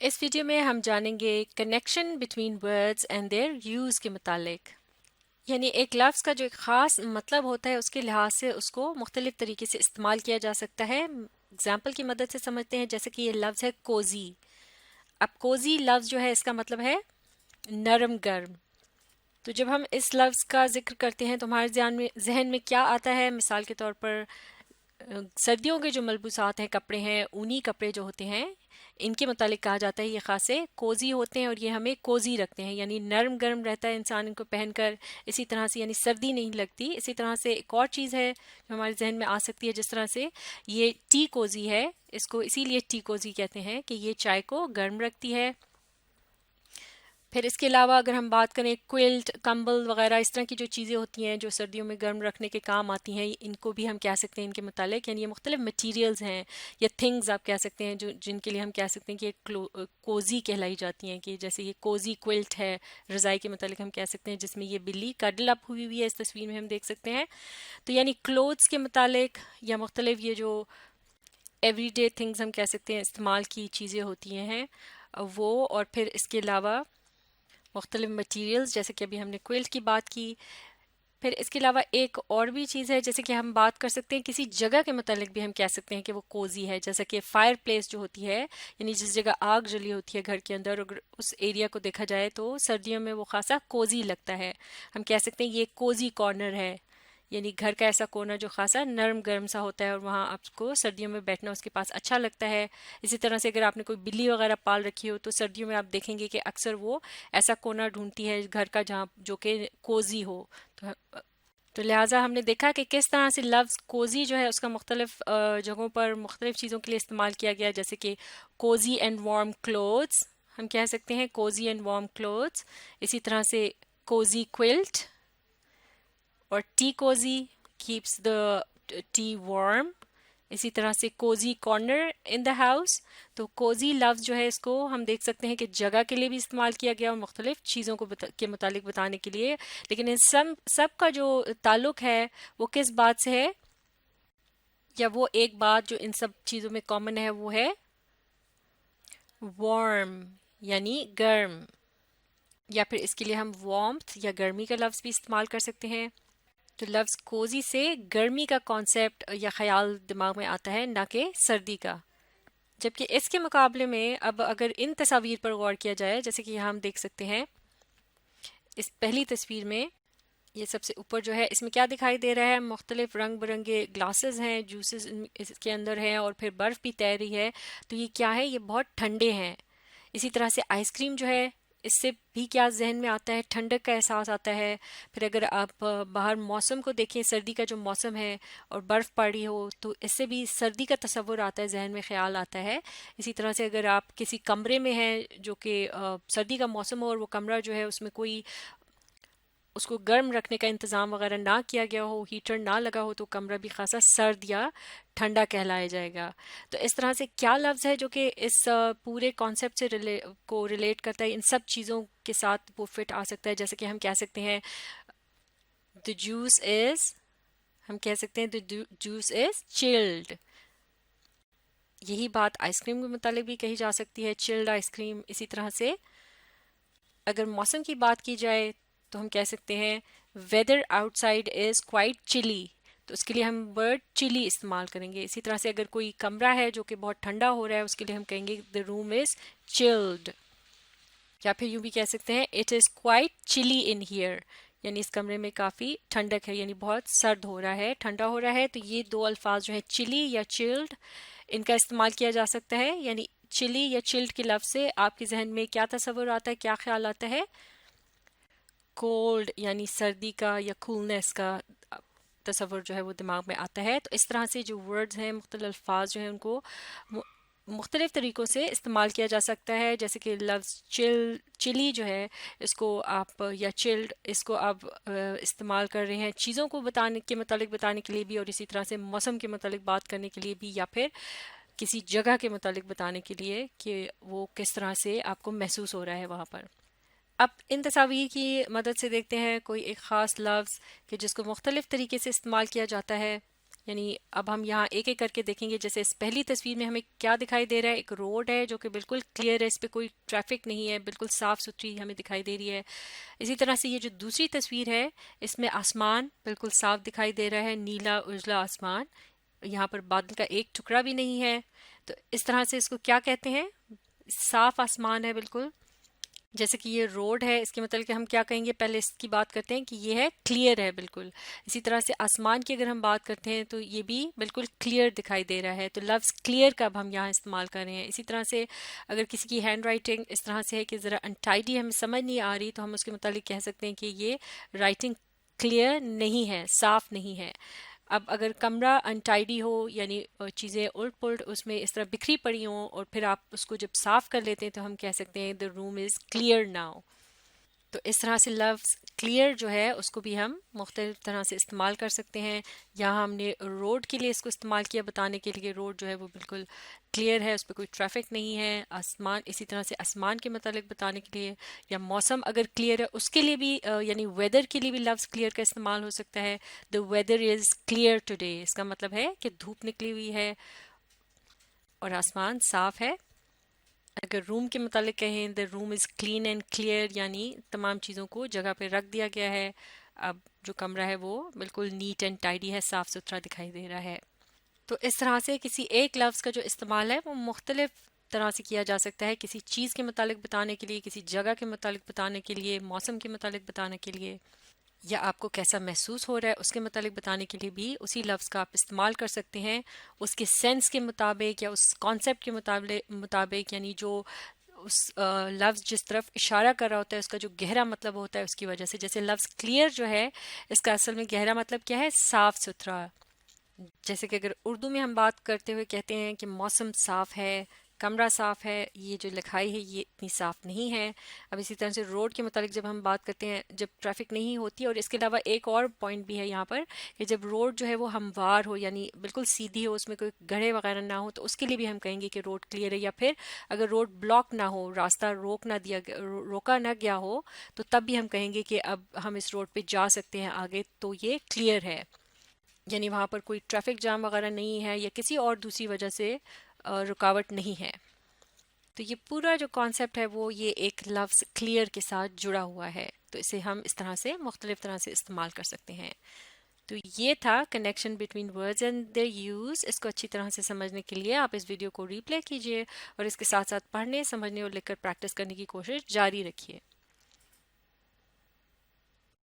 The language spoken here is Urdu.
اس ویڈیو میں ہم جانیں گے connection between words and their use کے متعلق، یعنی ایک لفظ کا جو ایک خاص مطلب ہوتا ہے اس کے لحاظ سے اس کو مختلف طریقے سے استعمال کیا جا سکتا ہے۔ اگزامپل کی مدد سے سمجھتے ہیں، جیسے کہ یہ لفظ ہے کوزی۔ اب کوزی لفظ جو ہے اس کا مطلب ہے نرم گرم۔ تو جب ہم اس لفظ کا ذکر کرتے ہیں تو ہمارے ذہن میں کیا آتا ہے؟ مثال کے طور پر سردیوں کے جو ملبوسات ہیں، کپڑے ہیں، اونی کپڑے جو ہوتے ہیں، ان کے متعلق کہا جاتا ہے یہ خاصے کوزی ہوتے ہیں اور یہ ہمیں کوزی رکھتے ہیں، یعنی نرم گرم رہتا ہے انسان ان کو پہن کر، اسی طرح سے یعنی سردی نہیں لگتی۔ اسی طرح سے ایک اور چیز ہے جو ہمارے ذہن میں آ سکتی ہے، جس طرح سے یہ ٹی کوزی ہے، اس کو اسی لیے ٹی کوزی کہتے ہیں کہ یہ چائے کو گرم رکھتی ہے۔ پھر اس کے علاوہ اگر ہم بات کریں کوئلٹ، کمبل وغیرہ، اس طرح کی جو چیزیں ہوتی ہیں جو سردیوں میں گرم رکھنے کے کام آتی ہیں، ان کو بھی ہم کہہ سکتے ہیں ان کے متعلق، یعنی یہ مختلف مٹیریلز ہیں یا تھنگز آپ کہہ سکتے ہیں جن کے لیے ہم کہہ سکتے ہیں کہ کوزی کہلائی جاتی ہیں، کہ جیسے یہ کوزی کوئلٹ ہے رضائی کے متعلق ہم کہہ سکتے ہیں، جس میں یہ بلی کڈل اپ ہوئی ہوئی ہے، اس تصویر میں ہم دیکھ سکتے ہیں۔ تو یعنی کلوتھس کے متعلق یا مختلف یہ جو ایوری ڈے تھنگز ہم کہہ سکتے ہیں استعمال کی چیزیں ہوتی ہیں وہ، اور پھر اس کے علاوہ مختلف مٹیریلز جیسے کہ ابھی ہم نے کوئلٹ کی بات کی۔ پھر اس کے علاوہ ایک اور بھی چیز ہے، جیسے کہ ہم بات کر سکتے ہیں کسی جگہ کے متعلق بھی ہم کہہ سکتے ہیں کہ وہ کوزی ہے، جیسا کہ فائر پلیس جو ہوتی ہے، یعنی جس جگہ آگ جلی ہوتی ہے گھر کے اندر، اگر اس ایریا کو دیکھا جائے تو سردیوں میں وہ خاصا کوزی لگتا ہے، ہم کہہ سکتے ہیں یہ کوزی کارنر ہے، یعنی گھر کا ایسا کونا جو خاصا نرم گرم سا ہوتا ہے اور وہاں آپ کو سردیوں میں بیٹھنا اس کے پاس اچھا لگتا ہے۔ اسی طرح سے اگر آپ نے کوئی بلی وغیرہ پال رکھی ہو تو سردیوں میں آپ دیکھیں گے کہ اکثر وہ ایسا کونا ڈھونڈتی ہے گھر کا جہاں جو کہ کوزی ہو۔ تو لہٰذا ہم نے دیکھا کہ کس طرح سے لفظ کوزی جو ہے اس کا مختلف جگہوں پر مختلف چیزوں کے لیے استعمال کیا گیا، جیسے کہ کوزی اینڈ وارم کلوتھس ہم کہہ سکتے ہیں، کوزی اینڈ وارم کلوتھس۔ اسی طرح سے کوزی کوئلٹ اور T cosy keeps the T warm. اسی طرح سے cosy corner in the house. تو کوزی لفظ جو ہے اس کو ہم دیکھ سکتے ہیں کہ جگہ کے لیے بھی استعمال کیا گیا اور مختلف چیزوں کو کے متعلق بتانے کے لیے، لیکن ان سب کا جو تعلق ہے وہ کس بات سے ہے، یا وہ ایک بات جو ان سب چیزوں میں کامن ہے وہ ہے وارم، یعنی گرم، یا پھر اس کے لیے ہم وارمتھ یا گرمی کا لفظ بھی استعمال کر سکتے ہیں۔ تو لفظ کوزی سے گرمی کا کانسیپٹ یا خیال دماغ میں آتا ہے، نہ کہ سردی کا، جبکہ اس کے مقابلے میں اب اگر ان تصاویر پر غور کیا جائے، جیسے کہ یہاں ہم دیکھ سکتے ہیں اس پہلی تصویر میں، یہ سب سے اوپر جو ہے اس میں کیا دکھائی دے رہا ہے؟ مختلف رنگ برنگے گلاسز ہیں، جوسز اس کے اندر ہیں، اور پھر برف بھی تیر رہی ہے۔ تو یہ کیا ہے؟ یہ بہت ٹھنڈے ہیں۔ اسی طرح سے آئس کریم جو ہے، اس سے بھی کیا ذہن میں آتا ہے؟ ٹھنڈک کا احساس آتا ہے۔ پھر اگر آپ باہر موسم کو دیکھیں، سردی کا جو موسم ہے اور برف پڑ رہی ہو، تو اس سے بھی سردی کا تصور آتا ہے، ذہن میں خیال آتا ہے۔ اسی طرح سے اگر آپ کسی کمرے میں ہیں جو کہ سردی کا موسم ہو اور وہ کمرہ جو ہے اس میں کوئی اس کو گرم رکھنے کا انتظام وغیرہ نہ کیا گیا ہو، ہیٹر نہ لگا ہو، تو کمرہ بھی خاصا سرد یا ٹھنڈا کہلایا جائے گا۔ تو اس طرح سے کیا لفظ ہے جو کہ اس پورے کانسیپٹ سے کو ریلیٹ کرتا ہے، ان سب چیزوں کے ساتھ وہ فٹ آ سکتا ہے، جیسے کہ ہم کہہ سکتے ہیں the juice is، ہم کہہ سکتے ہیں the juice is chilled۔ یہی بات آئس کریم کے متعلق بھی کہی جا سکتی ہے، چلڈ آئس کریم۔ اسی طرح سے اگر موسم کی بات کی جائے تو ہم کہہ سکتے ہیں weather out side is quite چلی، تو اس کے لیے ہم ورڈ چلی استعمال کریں گے۔ اسی طرح سے اگر کوئی کمرہ ہے جو کہ بہت ٹھنڈا ہو رہا ہے، اس کے لیے ہم کہیں گے the room is chilled، یا پھر یوں بھی کہہ سکتے ہیں it is quite chilly in here، یعنی اس کمرے میں کافی ٹھنڈک ہے، یعنی بہت سرد ہو رہا ہے، ٹھنڈا ہو رہا ہے۔ تو یہ دو الفاظ جو ہیں چلی یا چلڈ، ان کا استعمال کیا جا سکتا ہے۔ یعنی چلی یا چلڈ کے لفظ سے آپ کے ذہن میں کیا تصور آتا ہے، کیا خیال آتا ہے؟ کولڈ یعنی سردی کا یا کولنس کا تصور جو ہے وہ دماغ میں آتا ہے۔ تو اس طرح سے جو ورڈز ہیں، مختلف الفاظ جو ہیں، ان کو مختلف طریقوں سے استعمال کیا جا سکتا ہے، جیسے کہ لفظ چلی جو ہے اس کو آپ یا چلڈ اس کو آپ استعمال کر رہے ہیں چیزوں کو بتانے کے متعلق بتانے کے لیے بھی، اور اسی طرح سے موسم کے متعلق بات کرنے کے لیے بھی، یا پھر کسی جگہ کے متعلق بتانے کے لیے کہ وہ کس طرح سے آپ کو محسوس ہو رہا ہے وہاں پر۔ اب ان تصاویر کی مدد سے دیکھتے ہیں کوئی ایک خاص لفظ کہ جس کو مختلف طریقے سے استعمال کیا جاتا ہے۔ یعنی اب ہم یہاں ایک ایک کر کے دیکھیں گے. جیسے اس پہلی تصویر میں ہمیں کیا دکھائی دے رہا ہے؟ ایک روڈ ہے جو کہ بالکل کلیئر ہے، اس پہ کوئی ٹریفک نہیں ہے، بالکل صاف ستھری ہمیں دکھائی دے رہی ہے. اسی طرح سے یہ جو دوسری تصویر ہے اس میں آسمان بالکل صاف دکھائی دے رہا ہے، نیلا اجلا آسمان، یہاں پر بادل کا ایک ٹکڑا بھی نہیں ہے. تو اس طرح سے اس کو کیا کہتے ہیں؟ صاف آسمان ہے بالکل. جیسے کہ یہ روڈ ہے، اس کے مطلب کہ ہم کیا کہیں گے؟ پہلے اس کی بات کرتے ہیں کہ یہ ہے کلیئر ہے بالکل. اسی طرح سے آسمان کی اگر ہم بات کرتے ہیں تو یہ بھی بالکل کلیئر دکھائی دے رہا ہے. تو لفظ کلیئر کا اب ہم یہاں استعمال کر رہے ہیں. اسی طرح سے اگر کسی کی ہینڈ رائٹنگ اس طرح سے ہے کہ ذرا انٹائڈی ہمیں سمجھ نہیں آ رہی، تو ہم اس کے متعلق کہہ سکتے ہیں کہ یہ رائٹنگ کلیئر نہیں ہے، صاف نہیں ہے. اب اگر کمرہ انٹائڈی ہو، یعنی چیزیں الٹ پلٹ اس میں اس طرح بکھری پڑی ہوں، اور پھر آپ اس کو جب صاف کر لیتے ہیں تو ہم کہہ سکتے ہیں the room is clear now. تو اس طرح سے لفظ کلیئر جو ہے اس کو بھی ہم مختلف طرح سے استعمال کر سکتے ہیں. یہاں ہم نے روڈ کے لیے اس کو استعمال کیا بتانے کے لیے روڈ جو ہے وہ بالکل کلیئر ہے، اس پہ کوئی ٹریفک نہیں ہے. آسمان اسی طرح سے آسمان کے متعلق بتانے کے لیے، یا موسم اگر کلیئر ہے اس کے لیے بھی یعنی ویدر کے لیے بھی لفظ کلیئر کا استعمال ہو سکتا ہے. the weather is clear today، اس کا مطلب ہے کہ دھوپ نکلی ہوئی ہے اور آسمان صاف ہے. اگر روم کے متعلق کہیں the room is clean and clear، یعنی تمام چیزوں کو جگہ پہ رکھ دیا گیا ہے، اب جو کمرہ ہے وہ بالکل نیٹ اینڈ ٹائڈی ہے، صاف ستھرا دکھائی دے رہا ہے. تو اس طرح سے کسی ایک لفظ کا جو استعمال ہے وہ مختلف طرح سے کیا جا سکتا ہے، کسی چیز کے متعلق بتانے کے لیے، کسی جگہ کے متعلق بتانے کے لیے، موسم کے متعلق بتانے کے لیے، یا آپ کو کیسا محسوس ہو رہا ہے اس کے متعلق بتانے کے لیے بھی اسی لفظ کا آپ استعمال کر سکتے ہیں، اس کے سینس کے مطابق یا اس کانسیپٹ کے مطابق، یعنی جو اس لفظ جس طرف اشارہ کر رہا ہوتا ہے اس کا جو گہرا مطلب ہوتا ہے اس کی وجہ سے. جیسے لفظ کلیئر جو ہے اس کا اصل میں گہرا مطلب کیا ہے؟ صاف ستھرا. جیسے کہ اگر اردو میں ہم بات کرتے ہوئے کہتے ہیں کہ موسم صاف ہے، کمرہ صاف ہے، یہ جو لکھائی ہے یہ اتنی صاف نہیں ہے. اب اسی طرح سے روڈ کے متعلق جب ہم بات کرتے ہیں جب ٹریفک نہیں ہوتی، اور اس کے علاوہ ایک اور پوائنٹ بھی ہے یہاں پر کہ جب روڈ جو ہے وہ ہموار ہو، یعنی بالکل سیدھی ہو، اس میں کوئی گڑھے وغیرہ نہ ہو، تو اس کے لیے بھی ہم کہیں گے کہ روڈ کلیئر ہے. یا پھر اگر روڈ بلاک نہ ہو، راستہ روکا نہ گیا ہو، تو تب بھی ہم کہیں گے کہ اب ہم اس روڈ پہ جا سکتے ہیں آگے، تو یہ کلیئر ہے. یعنی وہاں پر کوئی ٹریفک جام وغیرہ نہیں ہے یا کسی اور دوسری وجہ سے رکاوٹ نہیں ہے. تو یہ پورا جو کانسیپٹ ہے وہ یہ ایک لفظ کلیئر کے ساتھ جڑا ہوا ہے. تو اسے ہم اس طرح سے مختلف طرح سے استعمال کر سکتے ہیں. تو یہ تھا connection between words and their uses. اس کو اچھی طرح سے سمجھنے کے لیے آپ اس ویڈیو کو ری پلے کیجیے اور اس کے ساتھ ساتھ پڑھنے، سمجھنے اور لکھ کر پریکٹس کرنے کی کوشش جاری رکھیے.